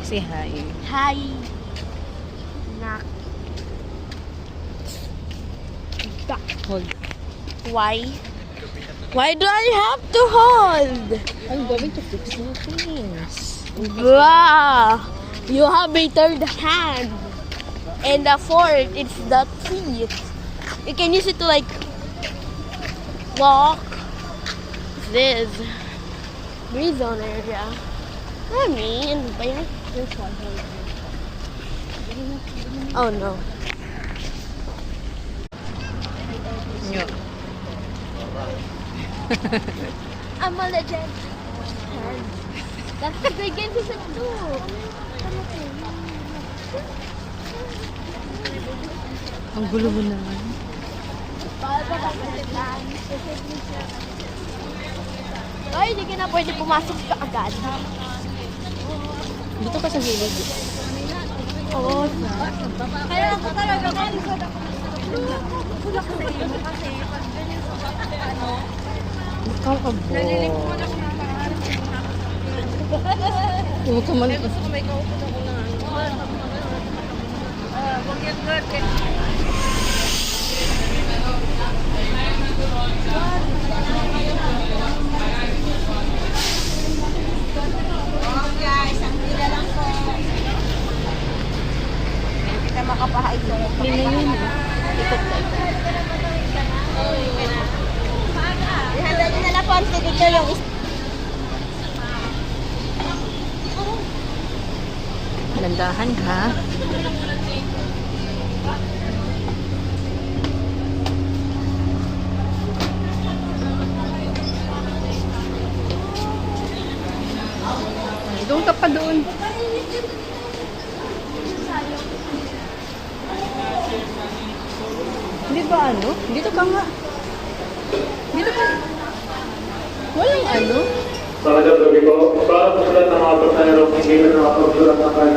Say hi. Hi. Nak. Hold. Why? Why do I have to hold? I'm going to fix your things. Wow. You have a third hand. And the fourth, it's the teeth. You can use it to like walk. This. Breathe zone area. I mean, this one. Oh no. Yeah. I'm a legend. That's the great game season 2. Ang gulo mo naman. Ay, hindi ka na pwede pumasok ka agad. Dito ka sa gilid. Oo. Kaya ako talaga malusad ako. Kulak sa iyo kasi pag ganyan sa ano, Ikaw ka bo. nalilimot ako ng pangarap ko na. Huwag ka man. Gusto ko may kaupod ako na ano. Wag yan good. Guys, ang pila lang po. Kita makapahay ko. Hindi na yun. Ikot na. Ihanda nyo na lang po ang signature yung Landahan ha. Doon ka pa doon. Hindi ba ano? Dito ka nga. Dito ka. Walang ano? Sa gabi ko, para sa lahat ng mga pasaherong hindi na nakapagsulat ng kanyang